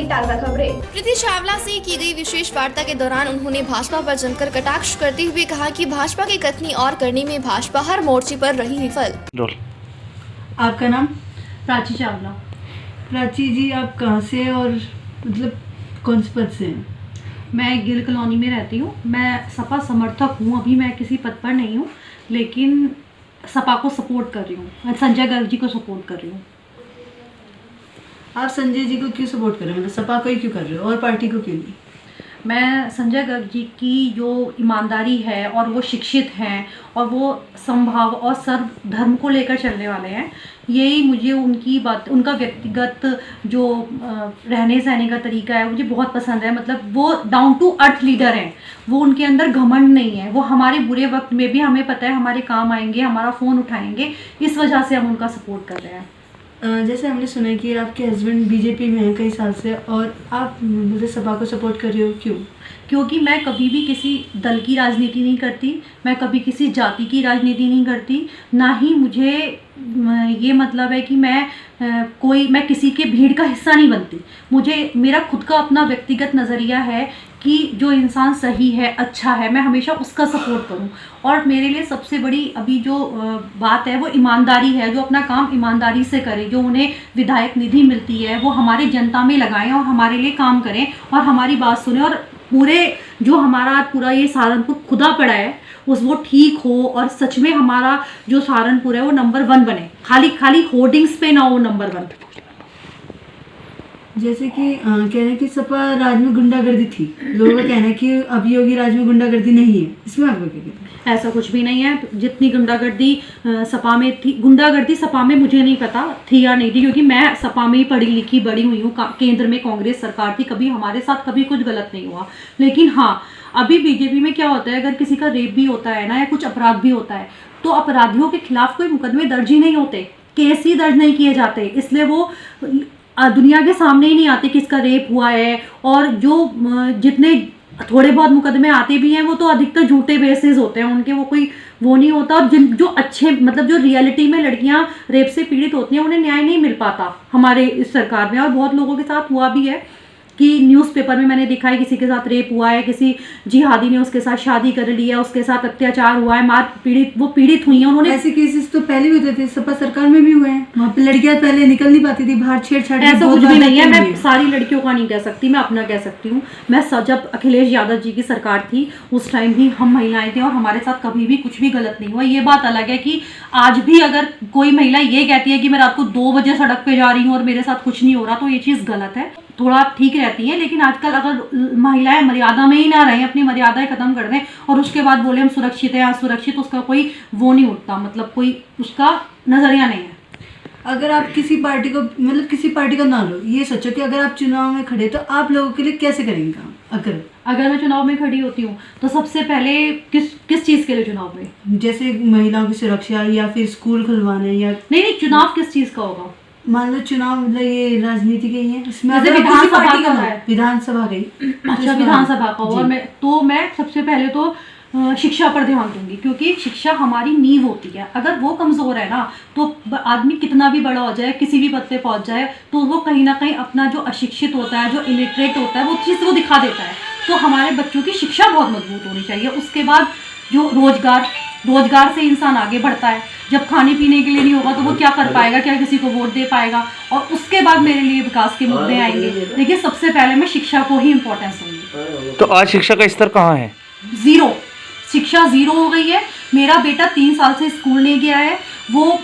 की ताज़ा खबरें। प्रीति चावला से की गई विशेष वार्ता के दौरान उन्होंने भाजपा पर जमकर कटाक्ष करते हुए कहा कि भाजपा की कथनी और करनी में भाजपा हर मोर्चे पर रही विफल। आपका नाम? प्राची चावला। प्राची जी, आप कहाँ से और मतलब कौन से पद से हैं? मैं गिल कॉलोनी में रहती हूँ। मैं सपा समर्थक हूँ। अभी मैं किसी पद पर नहीं हूँ, लेकिन सपा को सपोर्ट कर रही हूँ। मैं संजय गर्ग जी को सपोर्ट कर रही हूँ। आप संजय जी को क्यों सपोर्ट कर रहे हैं? मतलब सपा को ही क्यों कर रहे हो और पार्टी को क्यों नहीं? मैं संजय गर्ग जी की जो ईमानदारी है और वो शिक्षित हैं और वो समभाव और सर्व धर्म को लेकर चलने वाले हैं, यही मुझे उनकी बात, उनका व्यक्तिगत जो रहने सहने का तरीका है मुझे बहुत पसंद है। मतलब वो डाउन टू अर्थ लीडर हैं। वो उनके अंदर घमंड नहीं है। वो हमारे बुरे वक्त में भी हमें पता है हमारे काम आएंगे, हमारा फ़ोन उठाएंगे। इस वजह से हम उनका सपोर्ट कर रहे हैं। जैसे हमने सुना है कि आपके हस्बैंड बीजेपी में हैं कई साल से और आप मतलब सपा को सपोर्ट कर रहे हो, क्यों? क्योंकि मैं कभी भी किसी दल की राजनीति नहीं करती, मैं कभी किसी जाति की राजनीति नहीं करती, ना ही मुझे ये मतलब है कि मैं किसी के भीड़ का हिस्सा नहीं बनती। मुझे मेरा खुद का अपना व्यक्तिगत नज़रिया है कि जो इंसान सही है, अच्छा है, मैं हमेशा उसका सपोर्ट करूं। और मेरे लिए सबसे बड़ी अभी जो बात है वो ईमानदारी है। जो अपना काम ईमानदारी से करें, जो उन्हें विधायक निधि मिलती है वो हमारे जनता में लगाएं और हमारे लिए काम करें और हमारी बात सुने। और पूरे जो हमारा पूरा ये सहारनपुर खुदा पड़ा है वो ठीक हो और सच में हमारा जो सहारनपुर है वो नंबर 1 बने, खाली होर्डिंग्स पे ना हो नंबर 1। जैसे कि कह रहे हैं कि सपा राज में गुंडागर्दी थी, लोगों का कहना है कि अब योगी राज में गुंडागर्दी नहीं है, इसमें आपको क्या कहते हैं? ऐसा कुछ भी नहीं है। जितनी गुंडागर्दी सपा में थी, गुंडागर्दी सपा में मुझे नहीं पता थी या नहीं थी, क्योंकि मैं सपा में ही पढ़ी लिखी बड़ी हुई हूँ। केंद्र में कांग्रेस सरकार थी, कभी हमारे साथ कभी कुछ गलत नहीं हुआ। लेकिन हाँ, अभी बीजेपी में क्या होता है, अगर किसी का रेप भी होता है ना या कुछ अपराध भी होता है तो अपराधियों के खिलाफ कोई मुकदमे दर्ज ही नहीं होते, केस ही दर्ज नहीं किए जाते। इसलिए वो दुनिया के सामने ही नहीं आते कि इसका रेप हुआ है। और जो जितने थोड़े बहुत मुकदमे आते भी हैं वो तो अधिकतर झूठे बेसिस होते हैं उनके, वो कोई वो नहीं होता। और जो अच्छे मतलब जो रियलिटी में लड़कियां रेप से पीड़ित होती हैं उन्हें न्याय नहीं मिल पाता हमारे इस सरकार में। और बहुत लोगों के साथ हुआ भी है कि न्यूज़पेपर में मैंने देखा है किसी के साथ रेप हुआ है, किसी जिहादी ने उसके साथ शादी कर ली है, उसके साथ अत्याचार हुआ है, वो पीड़ित हुई हैं। उन्होंने ऐसे केसेस तो पहले भी होते थे, सपा सरकार में भी हुए हैं। वहाँ पे लड़कियां पहले निकल नहीं पाती थी बाहर, छेड़छाड़। ऐसा कुछ भी नहीं है। मैं सारी लड़कियों का नहीं कह सकती, मैं अपना कह सकती हूँ। मैं जब अखिलेश यादव जी की सरकार थी उस टाइम भी हम महिलाएं थे और हमारे साथ कभी भी कुछ भी गलत नहीं हुआ। ये बात अलग है कि आज भी अगर कोई महिला ये कहती है कि मैं रात को 2 बजे सड़क पे जा रही हूँ और मेरे साथ कुछ नहीं हो रहा, तो ये चीज़ गलत है। थोड़ा ठीक रहती है, लेकिन आजकल अगर महिलाएं मर्यादा में ही ना रहें, अपनी मर्यादाएं खत्म कर दें और उसके बाद बोले हम सुरक्षित हैं, असुरक्षित, उसका कोई वो नहीं उठता, मतलब कोई उसका नजरिया नहीं है। अगर आप किसी पार्टी को मतलब किसी पार्टी का ना लो, ये सोचो कि अगर आप चुनाव में खड़े तो आप लोगों के लिए कैसे करेंगे काम? अगर मैं चुनाव में खड़ी होती हूँ तो सबसे पहले किस चीज़ के लिए चुनाव में? जैसे महिलाओं की सुरक्षा या फिर स्कूल खुलवाने या नहीं, चुनाव किस चीज़ का होगा? मान लो चुनाव मतलब ये राजनीति के ही है, इसमें विधानसभा का है। विधानसभा गई, अच्छा, विधानसभा का। और मैं सबसे पहले तो शिक्षा पर ध्यान दूंगी, क्योंकि शिक्षा हमारी नींव होती है। अगर वो कमज़ोर है ना तो आदमी कितना भी बड़ा हो जाए, किसी भी पद पे पहुंच जाए, तो वो कहीं ना कहीं अपना जो अशिक्षित होता है, जो इलिटरेट होता है, वो चीज़ वो दिखा देता है। तो हमारे बच्चों की शिक्षा बहुत मजबूत होनी चाहिए। उसके बाद जो रोजगार से इंसान आगे बढ़ता है। जब खाने पीने के लिए नहीं होगा तो वो क्या कर पाएगा, क्या किसी को वोट दे पाएगा? और उसके बाद मेरे लिए विकास के मुद्दे आएंगे। लेकिन सबसे पहले मैं शिक्षा को ही इम्पोर्टेंस दूंगी। तो आज शिक्षा का स्तर कहाँ है? 0। शिक्षा 0 हो गई है। मेरा बेटा 3 साल से स्कूल नहीं गया है। वो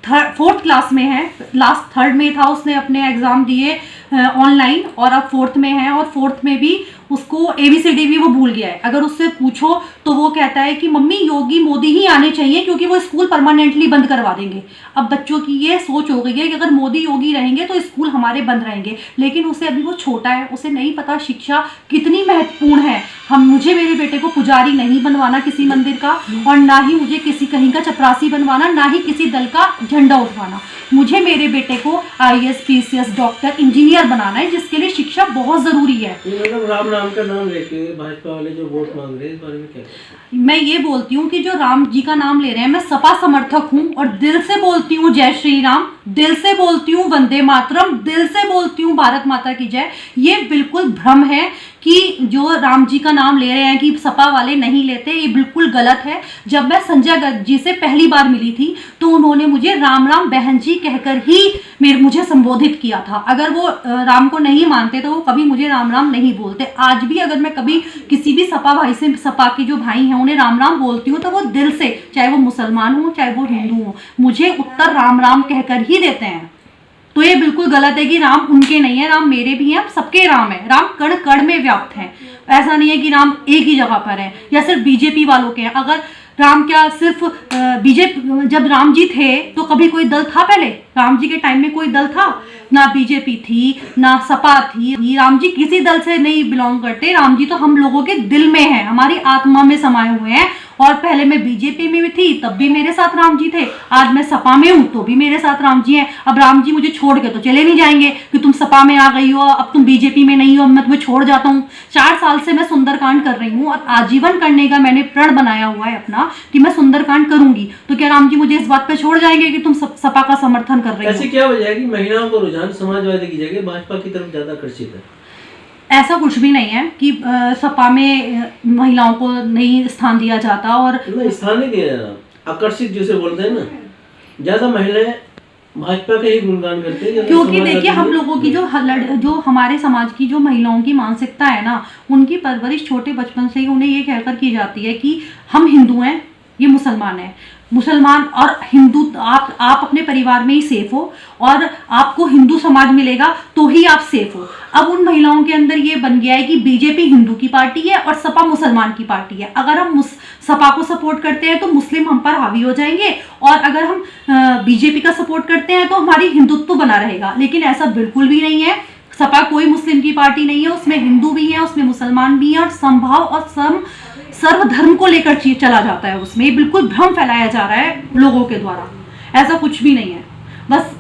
4th क्लास में है, लास्ट 3rd में था, उसने अपने एग्ज़ाम दिए ऑनलाइन और अब 4th में है। और 4th में भी उसको ABCD भी वो भूल गया है। अगर उससे पूछो तो वो कहता है कि मम्मी योगी मोदी ही आने चाहिए क्योंकि वो स्कूल परमानेंटली बंद करवा देंगे। अब बच्चों की ये सोच हो गई है कि अगर मोदी योगी रहेंगे तो स्कूल हमारे बंद रहेंगे, लेकिन उसे अभी वो छोटा है, उसे नहीं पता शिक्षा कितनी महत्वपूर्ण है। मुझे मेरे बेटे को पुजारी नहीं बनवाना किसी मंदिर का, और ना ही मुझे किसी कहीं का चपरासी बनवाना, ना ही किसी दल का झंडा उठवाना। मुझे मेरे बेटे को IAS, PCS, डॉक्टर, इंजीनियर बनाना है, जिसके लिए शिक्षा बहुत जरूरी है। मतलब राम नाम का नाम लेके भाजपा वाले जो वोट मांग रहे हैं, इस बारे में क्या? मैं ये बोलती हूँ कि जो राम जी का नाम ले रहे हैं, मैं सपा समर्थक हूँ और दिल से बोलती हूँ जय श्री राम, दिल से बोलती हूँ वंदे मातरम, दिल से बोलती हूँ भारत माता की जय। ये बिल्कुल भ्रम है कि जो राम जी का नाम ले रहे हैं कि सपा वाले नहीं लेते, ये बिल्कुल गलत है। जब मैं संजय गर्ग जी से पहली बार मिली थी तो उन्होंने मुझे राम राम बहन जी कहकर ही मुझे संबोधित किया था। अगर वो राम को नहीं मानते तो वो कभी मुझे राम राम नहीं बोलते। आज भी अगर मैं कभी किसी भी सपा भाई से, सपा के जो भाई हैं उन्हें राम राम बोलती हूँ तो वो दिल से, चाहे वो मुसलमान हो चाहे वो हिंदू हो, मुझे उत्तर राम राम कहकर ही देते हैं। तो ये बिल्कुल गलत है कि राम उनके नहीं है, राम मेरे भी हैं, सबके राम है। राम कण कण में व्याप्त है, ऐसा नहीं है कि राम एक ही जगह पर है या सिर्फ बीजेपी वालों के हैं। अगर राम क्या सिर्फ बीजेपी, जब राम जी थे तो कभी कोई दल था? पहले राम जी के टाइम में कोई दल था? ना बीजेपी थी ना सपा थी। राम जी किसी दल से नहीं बिलोंग करते, राम जी तो हम लोगों के दिल में है, हमारी आत्मा में समाये हुए हैं। और पहले मैं बीजेपी में भी थी तब भी मेरे साथ राम जी थे, आज मैं सपा में हूँ तो भी मेरे साथ राम जी हैं। अब राम जी मुझे छोड़ के तो चले नहीं जाएंगे कि तुम सपा में आ गई हो, अब तुम बीजेपी में नहीं हो, मैं तुम्हें छोड़ जाता हूँ। 4 साल से मैं सुंदरकांड कर रही हूँ और आजीवन करने का मैंने प्रण बनाया हुआ है अपना कि मैं सुंदरकांड करूंगी। तो क्या राम जी मुझे इस बात पे छोड़ जाएंगे कि तुम सपा का समर्थन कर रही हो? ऐसी क्या वजह है कि महिलाओं का रुझान समाजवादी की जगह भाजपा की तरफ ज्यादा आकर्षित है? ऐसा कुछ भी नहीं है कि सपा में महिलाओं को नहीं स्थान दिया जाता। और नहीं, स्थान नहीं दिया जा रहा, आकर्षित जिसे बोलते हैं ना, ज्यादा महिलाएं भाजपा का ही गुणगान करते हैं। क्योंकि देखिए हम लोगों की जो हमारे समाज की जो महिलाओं की मानसिकता है ना, उनकी परवरिश छोटे बचपन से ही उन्हें ये कहकर की जाती है कि हम हिंदू हैं, ये मुसलमान है। मुसलमान और हिंदू, आप अपने परिवार में ही सेफ हो और आपको हिंदू समाज मिलेगा तो ही आप सेफ हो। अब उन महिलाओं के अंदर ये बन गया है कि बीजेपी हिंदू की पार्टी है और सपा मुसलमान की पार्टी है। अगर हम सपा को सपोर्ट करते हैं तो मुस्लिम हम पर हावी हो जाएंगे, और अगर हम बीजेपी का सपोर्ट करते हैं तो हमारी हिंदुत्व बना रहेगा। लेकिन ऐसा बिल्कुल भी नहीं है। सपा कोई मुस्लिम की पार्टी नहीं है, उसमें हिंदू भी है, उसमें मुसलमान भी है, और समभाव और सर्वधर्म को लेकर चला जाता है उसमें। ये बिल्कुल भ्रम फैलाया जा रहा है लोगों के द्वारा, ऐसा कुछ भी नहीं है। बस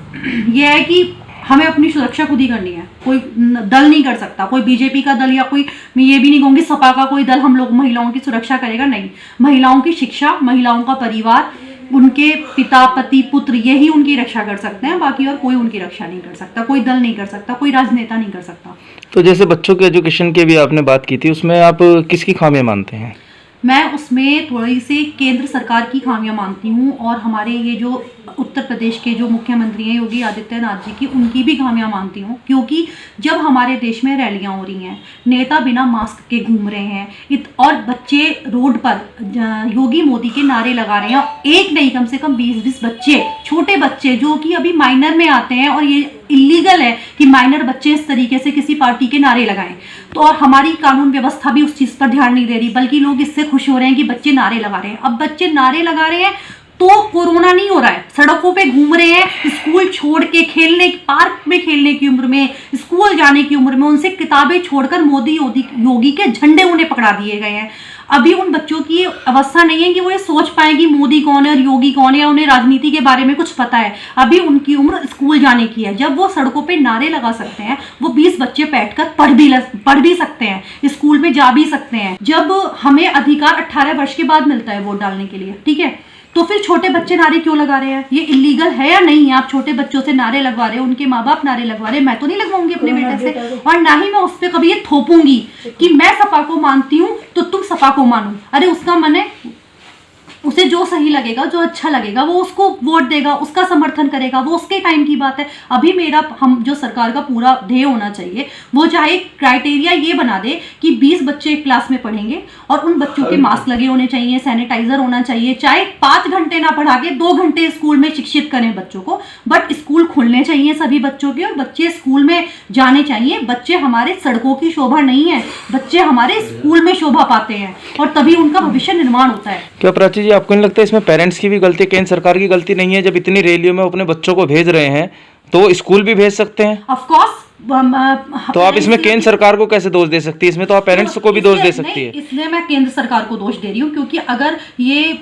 ये है कि हमें अपनी सुरक्षा खुद ही करनी है, कोई दल नहीं कर सकता, कोई बीजेपी का दल या कोई, मैं ये भी नहीं कहूँगी सपा का कोई दल हम लोग महिलाओं की सुरक्षा करेगा, नहीं। महिलाओं की शिक्षा, महिलाओं का परिवार, उनके पिता, पति, पुत्र, यही उनकी रक्षा कर सकते हैं, बाकी और कोई उनकी रक्षा नहीं कर सकता, कोई दल नहीं कर सकता, कोई राजनेता नहीं कर सकता। तो जैसे बच्चों के एजुकेशन की भी आपने बात की थी, उसमें आप किसकी खामियां मानते हैं? मैं उसमें थोड़ी सी केंद्र सरकार की खामियां मानती हूँ, और हमारे ये जो उत्तर प्रदेश के जो मुख्यमंत्री हैं योगी आदित्यनाथ जी की, उनकी भी खामियां मानती हूँ। क्योंकि जब हमारे देश में रैलियां हो रही हैं, नेता बिना मास्क के घूम रहे हैं और बच्चे रोड पर योगी मोदी के नारे लगा रहे हैं, एक नहीं कम से कम 20-20 बच्चे, छोटे बच्चे जो कि अभी माइनर में आते हैं, और ये इलीगल है कि माइनर बच्चे इस तरीके से किसी पार्टी के नारे लगाएं। तो और हमारी कानून व्यवस्था भी उस चीज़ पर ध्यान नहीं दे रही, बल्कि लोग इससे खुश हो रहे हैं कि बच्चे नारे लगा रहे हैं। अब बच्चे नारे लगा रहे हैं तो कोरोना नहीं हो रहा है, सड़कों पे घूम रहे हैं, स्कूल छोड़ के खेलने, पार्क में खेलने की उम्र में, स्कूल जाने की उम्र में उनसे किताबें छोड़कर मोदी योगी के झंडे उन्हें पकड़ा दिए गए हैं। अभी उन बच्चों की अवस्था नहीं है कि वो ये सोच पाए कि मोदी कौन है और योगी कौन है, या उन्हें राजनीति के बारे में कुछ पता है। अभी उनकी उम्र स्कूल जाने की है, जब वो सड़कों पे नारे लगा सकते हैं, वो 20 बच्चे बैठकर पढ़ भी सकते हैं, स्कूल में जा भी सकते हैं। जब हमें अधिकार 18 वर्ष के बाद मिलता है वोट डालने के लिए, ठीक है, तो फिर छोटे बच्चे नारे क्यों लगा रहे हैं? ये इलीगल है या नहीं है? आप छोटे बच्चों से नारे लगवा रहे हो, उनके माँ बाप नारे लगवा रहे हैं, मैं तो नहीं लगवाऊंगी अपने बेटे से, और ना ही मैं उस पर कभी ये थोपूंगी कि मैं सपा को मानती हूँ तो तुम सपा को मानो। अरे उसका मन है, उसे जो सही लगेगा, जो अच्छा लगेगा, वो उसको वोट देगा, उसका समर्थन करेगा, वो उसके टाइम की बात है। अभी हम जो सरकार का पूरा ध्येय होना चाहिए, वो चाहे क्राइटेरिया ये बना दे कि 20 बच्चे एक क्लास में पढ़ेंगे और उन बच्चों के मास्क लगे होने चाहिए, सैनिटाइजर होना चाहिए, चाहे 5 घंटे ना पढ़ा के 2 घंटे स्कूल में शिक्षित करें बच्चों को, बट स्कूल खुलने चाहिए सभी बच्चों के, और बच्चे स्कूल में जाने चाहिए। बच्चे हमारे सड़कों की शोभा नहीं है, बच्चे हमारे स्कूल में शोभा पाते हैं, और तभी उनका भविष्य निर्माण होता है। क्या प्राची जी, आपको नहीं लगता है इसमें पेरेंट्स की भी गलती, केंद्र सरकार की गलती नहीं है? जब इतनी रैलियों में अपने बच्चों को भेज रहे हैं तो स्कूल भी भेज सकते हैं। ऑफ कोर्स तो आप इसमें केंद्र सरकार को कैसे दोष दे सकती है? इसमें तो आप पेरेंट्स को भी दोष दे सकती है। इसलिए मैं केंद्र सरकार को दोष दे रही हूँ, क्योंकि अगर ये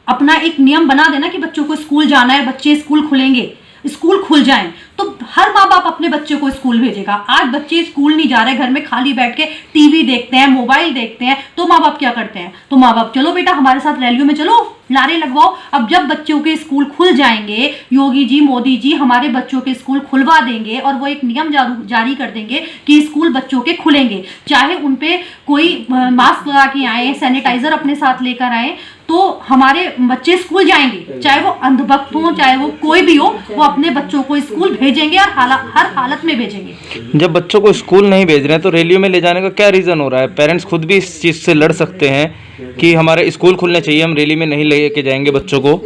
अपना एक नियम बना देना कि बच्चों को स्कूल जाना है, बच्चे स्कूल खुलेंगे, स्कूल खुल जाएं, तो हर माँ बाप अपने बच्चे को स्कूल भेजेगा। आज बच्चे स्कूल नहीं जा रहे, घर में खाली बैठ के टीवी देखते हैं, मोबाइल देखते हैं, तो माँ बाप क्या करते हैं? तो माँ बाप चलो बेटा हमारे साथ रैलियों में चलो, नारे लगवाओ। अब जब बच्चों के स्कूल खुल जाएंगे, योगी जी मोदी जी हमारे बच्चों के स्कूल खुलवा देंगे और वो एक नियम जारी कर देंगे कि स्कूल बच्चों के खुलेंगे, चाहे उन पे कोई मास्क लगा के आए, सैनिटाइजर अपने साथ लेकर आए, तो हमारे बच्चे स्कूल जाएंगे, चाहे वो अंधभक्त हो, चाहे वो कोई भी हो, वो अपने बच्चों को स्कूल भेजेंगे और हर हालत में भेजेंगे। जब बच्चों को स्कूल नहीं भेज रहे हैं तो रैलियों में ले जाने का क्या रीज़न हो रहा है? पेरेंट्स खुद भी इस चीज़ से लड़ सकते हैं कि हमारे स्कूल खुलने चाहिए, हम रैली में नहीं लेके जाएंगे बच्चों को,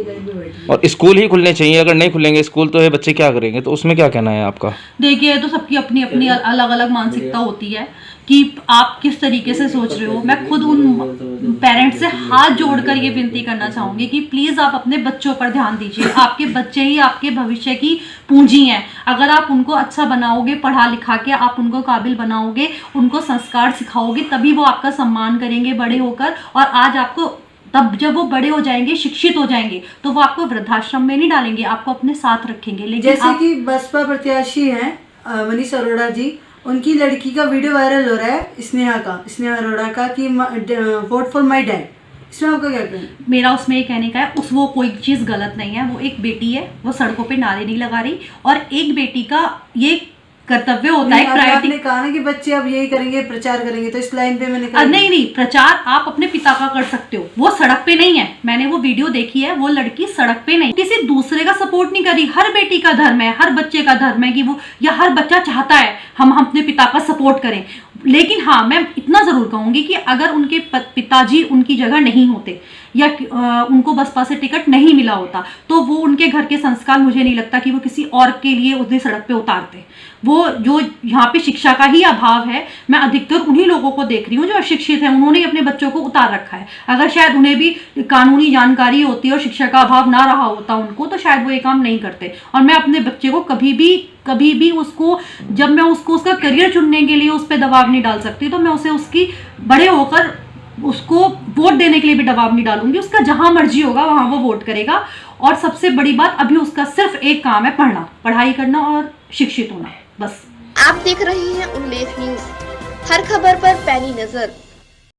और स्कूल ही खुलने चाहिए। अगर नहीं खुलेंगे स्कूल तो ये बच्चे क्या करेंगे? तो उसमें क्या कहना है आपका? देखिए, तो सबकी अपनी अपनी अलग अलग मानसिकता होती है कि आप किस तरीके से सोच रहे हो। मैं खुद उन पेरेंट्स से हाथ जोड़कर ये विनती करना चाहूंगी कि प्लीज़ आप अपने बच्चों पर ध्यान दीजिए। आपके बच्चे ही आपके भविष्य की पूंजी हैं। अगर आप उनको अच्छा बनाओगे, पढ़ा लिखा के आप उनको काबिल बनाओगे, उनको संस्कार सिखाओगे, तभी वो आपका सम्मान करेंगे बड़े होकर। और आज आपको तब जब वो बड़े हो जाएंगे, शिक्षित हो जाएंगे, तो वो आपको वृद्धाश्रम में नहीं डालेंगे, आपको अपने साथ रखेंगे। लेकिन जैसे कि बसपा प्रत्याशी हैं मनीष अरोड़ा जी, उनकी लड़की का वीडियो वायरल हो रहा है, स्नेहा अरोड़ा का, कि वोट फॉर माय डैड। इसमें आपका क्या कहना है? मेरा उसमें ये कहने का है, वो कोई चीज़ गलत नहीं है। वो एक बेटी है, वो सड़कों पे नारे नहीं लगा रही, और एक बेटी का ये कर्तव्य होता है। आपने कहा ना कि बच्चे अब यही करेंगे, प्रचार करेंगे, तो इस लाइन पे मैंने कहा नहीं, प्रचार आप अपने पिता का कर सकते हो, वो सड़क पे नहीं है। मैंने वो वीडियो देखी है, वो लड़की सड़क पे नहीं, किसी दूसरे का सपोर्ट नहीं कर रही। हर बेटी का धर्म है, हर बच्चे का धर्म है कि वो, या हर बच्चा चाहता है हम अपने पिता का सपोर्ट करें। लेकिन हाँ, मैं इतना जरूर कहूंगी कि अगर उनके पिताजी उनकी जगह नहीं होते, या उनको बसपा से टिकट नहीं मिला होता, तो वो उनके घर के संस्कार मुझे नहीं लगता कि वो किसी और के लिए उन्हें सड़क पे उतारते। वो जो यहाँ पे शिक्षा का ही अभाव है, मैं अधिकतर उन्हीं लोगों को देख रही हूँ जो अशिक्षित हैं, उन्होंने अपने बच्चों को उतार रखा है। अगर शायद उन्हें भी कानूनी जानकारी होती और शिक्षा का अभाव ना रहा होता उनको, तो शायद वो ये काम नहीं करते। और मैं अपने बच्चे को कभी भी उसको, जब मैं उसको उसका करियर चुनने के लिए उस पर दबाव नहीं डाल सकती, तो मैं उसे उसकी बड़े होकर उसको वोट देने के लिए भी दबाव नहीं डालूंगी। उसका जहां मर्जी होगा वहां वो वोट करेगा। और सबसे बड़ी बात, अभी उसका सिर्फ एक काम है, पढ़ाई करना और शिक्षित होना, बस। आप देख रहे हैं उल्लेख न्यूज, हर खबर पर पैनी नजर।